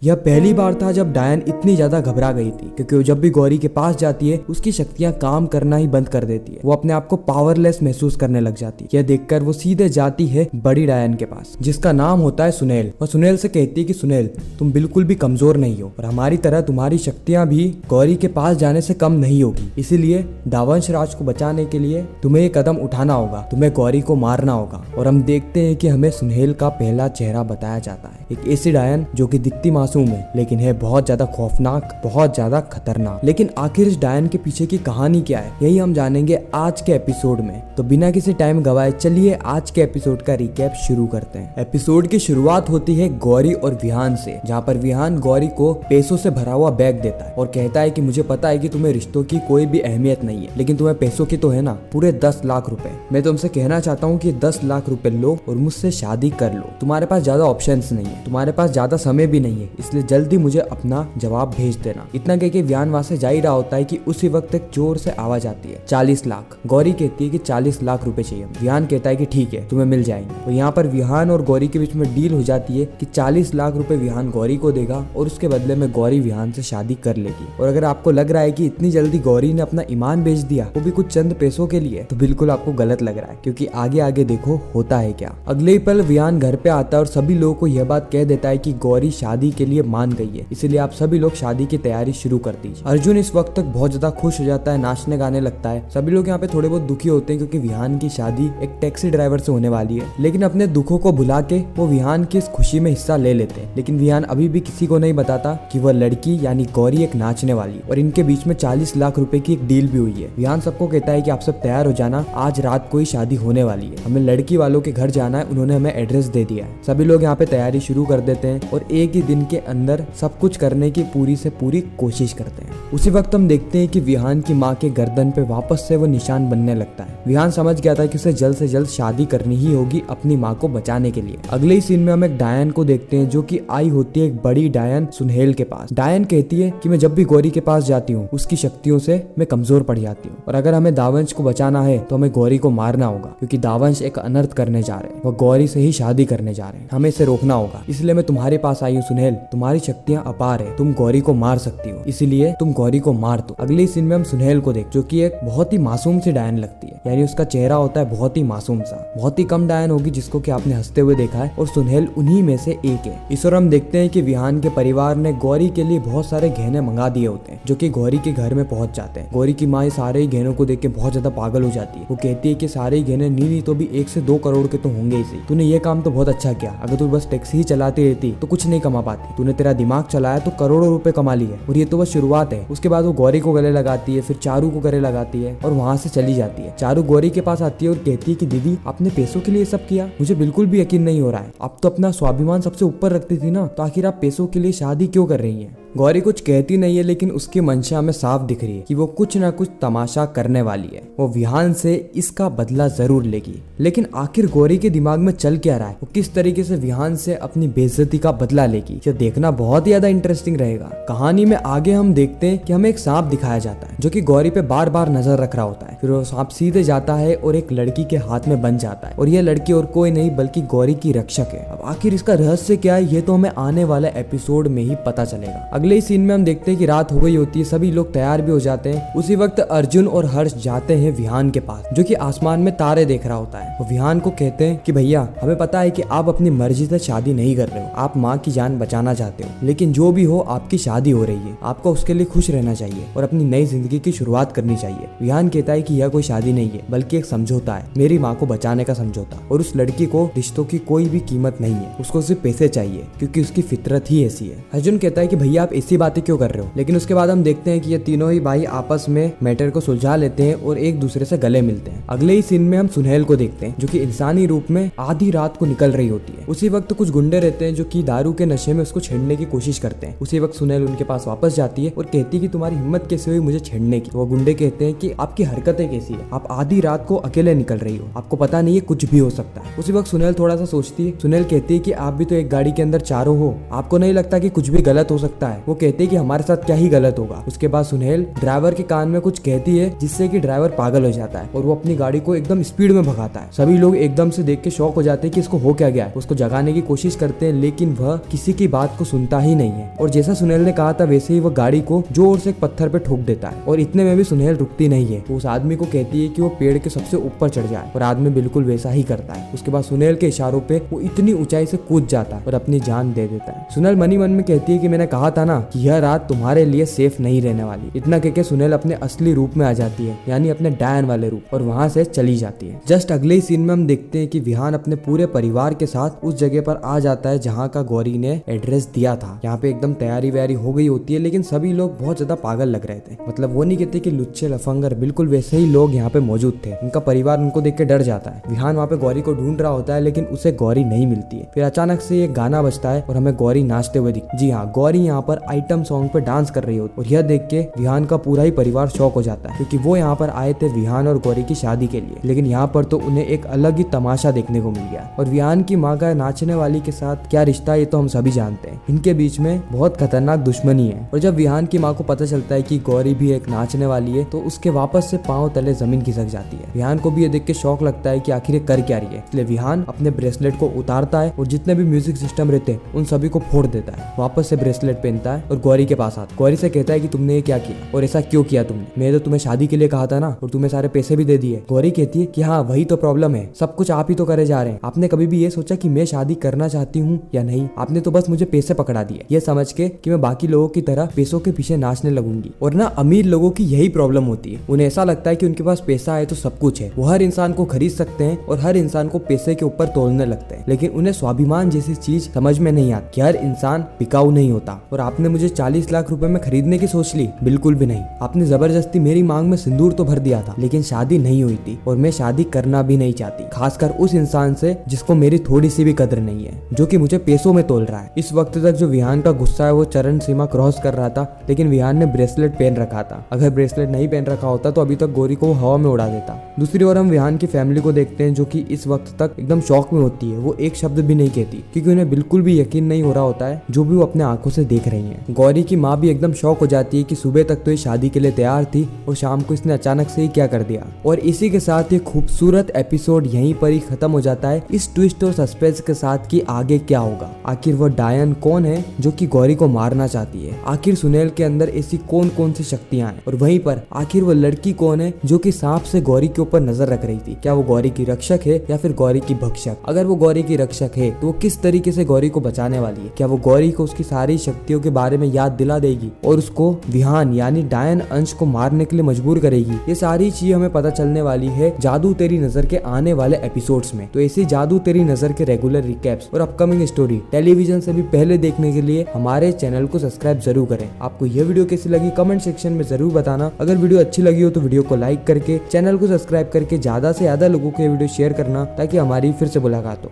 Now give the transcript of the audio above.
यह पहली बार था जब डायन इतनी ज्यादा घबरा गई थी, क्योंकि वो जब भी गौरी के पास जाती है उसकी शक्तियां काम करना ही बंद कर देती है। वो अपने आप को पावरलेस महसूस करने लग जाती है। यह देखकर वो सीधे जाती है बड़ी डायन के पास, जिसका नाम होता है सुनेल। वह सुनेल से कहती है कि सुनेल, तुम बिल्कुल भी कमजोर नहीं हो और हमारी तरह तुम्हारी शक्तियां भी गौरी के पास जाने से कम नहीं होगी। इसीलिए दावंश राज को बचाने के लिए तुम्हें एक कदम उठाना होगा, तुम्हें गौरी को मारना होगा। और हम देखते हैं कि हमें सुनेल का पहला चेहरा बताया जाता है, एक ऐसी डायन जो कि दिखती मासूम है लेकिन है बहुत ज्यादा खौफनाक, बहुत ज्यादा खतरनाक। लेकिन आखिर इस डायन के पीछे की कहानी क्या है, यही हम जानेंगे आज के एपिसोड में। तो बिना किसी टाइम गवाए चलिए आज के एपिसोड का रिकैप शुरू करते हैं। एपिसोड की शुरुआत होती है गौरी और विहान से, जहाँ पर विहान गौरी को पैसों से भरा हुआ बैग देता है और कहता है कि मुझे पता है कि तुम्हें रिश्तों की कोई भी अहमियत नहीं है, लेकिन तुम्हें पैसों की तो है ना, पूरे 10 लाख रुपए। मैं तुमसे कहना चाहता हूँ कि 10 लाख रुपए लो और मुझसे शादी कर लो। तुम्हारे पास ज्यादा ऑप्शंस नहीं है, तुम्हारे पास ज्यादा समय भी नहीं है, इसलिए जल्दी मुझे अपना जवाब भेज देना। इतना कह के विहान वहां से जा ही रहा होता है कि उसी वक्त एक जोर से आवाज आती है, 40 लाख। गौरी कहती है कि 40 लाख रुपए चाहिए। विहान कहता है कि ठीक है, तुम्हें मिल जाएंगे। और यहाँ पर विहान और गौरी के बीच में डील हो जाती है कि 40 लाख रुपए विहान गौरी को देगा और उसके बदले में गौरी विहान से शादी कर लेगी। और अगर आपको लग रहा है कि इतनी जल्दी गौरी ने अपना ईमान बेच दिया, वो भी कुछ चंद पैसों के लिए, तो बिल्कुल आपको गलत लग रहा है, क्योंकि आगे आगे देखो होता है क्या। अगले ही पल विहान घर पे आता है और सभी लोगों को यह बात कह देता है कि गौरी शादी के लिए मान गई है, इसलिए आप सभी लोग शादी की तैयारी शुरू कर दीजिए। अर्जुन इस वक्त तक बहुत ज्यादा खुश हो जाता है, नाचने गाने लगता है। सभी लोग यहाँ पे थोड़े बहुत दुखी होते हैं क्योंकि विहान की शादी एक टैक्सी ड्राइवर से होने वाली है, लेकिन अपने दुखों को भुला के वो विहान की इस खुशी में हिस्सा ले लेते हैं। लेकिन विहान अभी भी किसी को नहीं बताता कि वह लड़की यानी गौरी एक नाचने वाली और इनके बीच में 40 लाख रुपए की एक डील भी हुई है। विहान सबको कहता है कि आप सब तैयार हो जाना, आज रात को ही शादी होने वाली है, हमें लड़की वालों के घर जाना है, उन्होंने हमें एड्रेस दे दिया है। सभी लोग यहाँ पे तैयारी शुरू कर देते हैं और एक ही दिन के अंदर सब कुछ करने की पूरी से पूरी कोशिश करते हैं। उसी वक्त हम देखते हैं कि विहान की माँ के गर्दन पे वापस से वो निशान बनने लगता है। विहान समझ गया था कि उसे जल्द से जल्द शादी करनी ही होगी अपनी माँ को बचाने के लिए। अगले ही सीन में हम एक डायन को देखते हैं जो कि आई होती है एक बड़ी डायन सुनहेल के पास। डायन कहती है कि मैं जब भी गौरी के पास जाती हूँ उसकी शक्तियों से मैं कमजोर पड़ जाती हूँ और अगर हमें दावंश को बचाना है तो हमें गौरी को मारना होगा, क्योंकि दावंश एक अनर्थ करने जा रहे हैं, वह गौरी से ही शादी करने जा रहे हैं, हमें इसे रोकना होगा। इसलिए मैं तुम्हारे पास आई हूँ सुनहेल, तुम्हारी शक्तियाँ अपार है, तुम गौरी को मार सकती हो, इसीलिए तुम गौरी को मार दो। अगले सीन में हम सुनहेल को देख जो कि एक बहुत ही मासूम सी डायन लगती है, यानी उसका चेहरा होता है बहुत ही मासूम सा। बहुत ही कम डायन होगी जिसको कि आपने हंसते हुए देखा है और सुनहेल उन्हीं में से एक है। इस और हम देखते हैं कि विहान के परिवार ने गौरी के लिए बहुत सारे गहने मंगा दिए होते हैं जो कि गौरी के घर में पहुंच जाते हैं। गौरी की माँ सारे ही गहनों को देख के बहुत ज्यादा पागल हो जाती है। वो कहती है कि सारे ही गहने नहीं तो भी 1 से 2 करोड़ के तो होंगे ही। तूने ये काम तो बहुत अच्छा किया, अगर तू बस टैक्सी ही चलाती रहती तो कुछ नहीं कमा पाती। तूने तेरा दिमाग चलाया तो करोड़ों रुपए कमा लिए और ये तो बस शुरुआत है। उसके बाद वो गौरी को गले लगाती है, फिर चारू को गले लगाती है और वहां से चली जाती है। चारू गौरी के पास आती है और कहती है कि दीदी आपने पैसों के लिए सब किया, मुझे बिल्कुल भी यकीन नहीं हो रहा है। आप तो अपना स्वाभिमान सबसे ऊपर रखती थी ना, तो आखिर आप पैसों के लिए शादी क्यों कर रही हैं? गौरी कुछ कहती नहीं है, लेकिन उसकी मंशा में साफ दिख रही है कि वो कुछ ना कुछ तमाशा करने वाली है। वो विहान से इसका बदला जरूर लेगी। लेकिन आखिर गौरी के दिमाग में चल क्या रहा है, वो किस तरीके से विहान से अपनी बेइज्जती का बदला लेगी, ये देखना बहुत ही ज्यादा इंटरेस्टिंग रहेगा। कहानी में आगे हम देखते हैं कि हमें एक सांप दिखाया जाता है जो कि गौरी पे बार बार नजर रख रहा होता है। फिर वो सांप सीधे जाता है और एक लड़की के हाथ में बन जाता है और यह लड़की और कोई नहीं बल्कि गौरी की रक्षक है। अब आखिर इसका रहस्य क्या है, ये तो हमें आने वाले एपिसोड में ही पता चलेगा। अगले ही सीन में हम देखते हैं कि रात हो गई होती है, सभी लोग तैयार भी हो जाते हैं। उसी वक्त अर्जुन और हर्ष जाते हैं विहान के पास जो कि आसमान में तारे देख रहा होता है। वो विहान को कहते हैं कि भैया हमें पता है कि आप अपनी मर्जी से शादी नहीं कर रहे हो, आप माँ की जान बचाना चाहते हो, लेकिन जो भी हो आपकी शादी हो रही है, आपको उसके लिए खुश रहना चाहिए और अपनी नई जिंदगी की शुरुआत करनी चाहिए। विहान कहता है कि यह कोई शादी नहीं है बल्कि एक समझौता है, मेरी माँ को बचाने का समझौता, और उस लड़की को रिश्तों की कोई भी कीमत नहीं है, उसको सिर्फ पैसे चाहिए क्योंकि उसकी फितरत ही ऐसी है। अर्जुन कहता है कि भैया आप ऐसी बातें क्यों कर रहे हो, लेकिन उसके बाद हम देखते हैं कि ये तीनों ही भाई आपस में मैटर को सुलझा लेते हैं और एक दूसरे से गले मिलते हैं। अगले ही सीन में हम सुनहेल को देखते हैं जो कि इंसानी रूप में आधी रात को निकल रही होती है। उसी वक्त कुछ गुंडे रहते हैं जो कि दारू के नशे में उसको छेड़ने की कोशिश करते हैं। उसी वक्त सुनहेल उनके पास वापस जाती है और कहती है कि तुम्हारी हिम्मत कैसे हुई मुझे छेड़ने की। वो गुंडे कहते हैं कि आपकी हरकतें कैसी है, आप आधी रात को अकेले निकल रही हो, आपको पता नहीं है कुछ भी हो सकता है। उसी वक्त सुनहेल थोड़ा सा सोचती है। सुनहेल कहती है कि आप भी तो एक गाड़ी के अंदर चारों हो, आपको नहीं लगता कि कुछ भी गलत हो सकता है? है। वो कहते हैं कि हमारे साथ क्या ही गलत होगा। उसके बाद सुहेल ड्राइवर के कान में कुछ कहती है जिससे कि ड्राइवर पागल हो जाता है और वो अपनी गाड़ी को एकदम स्पीड में भगाता है। सभी लोग एकदम से देख के शॉक हो जाते हैं कि इसको हो क्या गया है। उसको जगाने की कोशिश करते हैं लेकिन वह किसी की बात को सुनता ही नहीं है और जैसा सुहेल ने कहा था वैसे ही वह गाड़ी को जोर से एक पत्थर पे ठोक देता है और इतने में भी सुहेल रुकती नहीं है। वो उस आदमी को कहती है कि वो पेड़ के सबसे ऊपर चढ़ जाए और आदमी बिल्कुल वैसा ही करता है। उसके बाद सुहेल के इशारों पे वो इतनी ऊंचाई से कूद जाता है और अपनी जान दे देता है। सुहेल मन ही मन में कहती है कि मैंने कहा था ना कि यह रात तुम्हारे लिए सेफ नहीं रहने वाली। इतना कहकर सुहेल अपने असली रूप में आ जाती है, यानी अपने डायन वाले रूप, और वहां से चली जाती है। जस्ट अगले ही सीन में हम देखते हैं कि विहान अपने पूरे परिवार के साथ उस जगह पर आ जाता है जहाँ का गौरी ने एड्रेस दिया था। यहाँ पे एकदम तैयारी वैयारी हो गई होती है लेकिन सभी लोग बहुत ज्यादा पागल लग रहे थे। मतलब वो नहीं कहते कि लुच्चे लफंगर, बिल्कुल वैसे ही लोग यहाँ पे मौजूद थे। उनका परिवार उनको देख के डर जाता है। विहान वहाँ पे गौरी को ढूंढ रहा होता है लेकिन उसे गौरी नहीं मिलती है। फिर अचानक से ये गाना बजता है और हमें गौरी नाचते हुए दिखती है। जी हाँ, गौरी यहाँ पर आइटम सॉन्ग पे डांस कर रही होती है और यह देख के विहान का पूरा ही परिवार शॉक हो जाता है क्योंकि वो यहाँ पर आए थे विहान और गौरी की शादी के लिए, लेकिन यहाँ पर तो उन्हें एक अलग ही तमाशा देखने को मिल गया। और विहान की माँ का नाचने वाली के साथ क्या रिश्ता ये तो हम सभी जानते हैं। इनके बीच में बहुत खतरनाक दुश्मनी है और जब विहान की माँ को पता चलता है कि गौरी भी एक नाचने वाली है तो उसके वापस से पांव तले जमीन खिसक जाती है। विहान को भी ये देख के शौक लगता है कि आखिर ये कर क्या रही है, इसलिए विहान अपने ब्रेसलेट को उतारता है और जितने भी म्यूजिक सिस्टम रहते हैं उन सभी को फोड़ देता है। वापस से ब्रेसलेट पहनता है और गौरी के पास आता है। गौरी से कहता है कि तुमने ये क्या किया और ऐसा क्यों किया तुमने? मैं तो तुम्हें शादी के लिए कहा था ना और तुम्हें सारे पैसे भी दे दिए। गौरी कहती है कि हाँ वही तो प्रॉब्लम है, सब कुछ आप ही तो करे जा रहे हैं। आपने कभी भी ये सोचा कि मैं शादी करना चाहती हूँ या नहीं? आपने तो बस मुझे पैसे पकड़ा दिए ये समझ के कि मैं बाकी लोगों की तरह पैसों के पीछे नाचने लगूंगी। और ना अमीर लोगों की यही प्रॉब्लम होती है, उन्हें ऐसा लगता है कि उनके पास पैसा है तो सब कुछ है। वो हर इंसान को खरीद सकते हैं और हर इंसान को पैसे के ऊपर तोलने लगते हैं, लेकिन उन्हें स्वाभिमान जैसी चीज समझ में नहीं आती कि हर इंसान बिकाऊ नहीं होता। और आपने मुझे 40 लाख रुपए में खरीदने की सोच ली? बिल्कुल भी नहीं। आपने जबरदस्ती मेरी मांग में सिंदूर तो भर दिया था लेकिन शादी नहीं हुई थी और मैं शादी करना भी नहीं चाहती, खासकर उस इंसान से जिसको मेरी थोड़ी सी भी कदर नहीं है, जो कि मुझे पैसों में तोल रहा है। इस वक्त तक जो विहान का गुस्सा है वो चरण सीमा क्रॉस कर रहा था, लेकिन विहान ने ब्रेसलेट पहन रखा था। अगर ब्रेसलेट नहीं पहन रखा होता तो अभी तक गौरी को हवा में उड़ा देता। दूसरी ओर हम विहान की फैमिली को देखते हैं जो कि इस वक्त तक एकदम शौक में होती है। वो एक शब्द भी नहीं कहती क्योंकि उन्हें बिल्कुल भी यकीन नहीं हो रहा होता है जो भी वो अपने आंखों से देख रही है। गौरी की माँ भी एकदम शौक हो जाती है कि सुबह तक तो ये शादी के लिए तैयार थी और शाम को इसने अचानक से ही क्या कर दिया। और इसी के साथ ये खूबसूरत एपिसोड यहीं पर ही खत्म हो जाता है, इस ट्विस्ट और सस्पेंस के साथ कि आगे क्या होगा। आखिर वो डायन कौन है जो कि गौरी को मारना चाहती है? आखिर सुहेल के अंदर ऐसी कौन कौन सी शक्तियां हैं? और वहीं पर आखिर वो लड़की कौन है जो कि सांप से गौरी के ऊपर नजर रख रही थी? क्या वो गौरी की रक्षक है या फिर गौरी की भक्षक? अगर वो गौरी की रक्षक है तो वो किस तरीके से गौरी को बचाने वाली है? क्या वो गौरी को उसकी सारी शक्तियों के बारे में याद दिला देगी और उसको विहान यानी डायन अंश को मारने के लिए मजबूर करेगी? ये सारी चीज हमें पता चलने वाली है जादू तेरी नजर के आने वाले एपिसोड्स में। तो ऐसी जादू तेरी नजर के रेगुलर रिकैप्स और अपकमिंग स्टोरी टेलीविजन से भी पहले देखने के लिए हमारे चैनल को सब्सक्राइब जरूर करें। आपको यह वीडियो कैसी लगी कमेंट सेक्शन में जरूर बताना। अगर वीडियो अच्छी लगी हो तो वीडियो को लाइक करके चैनल को सब्सक्राइब करके ज्यादा से ज्यादा लोगों को ये वीडियो शेयर करना ताकि हमारी फिर से मुलाकात हो।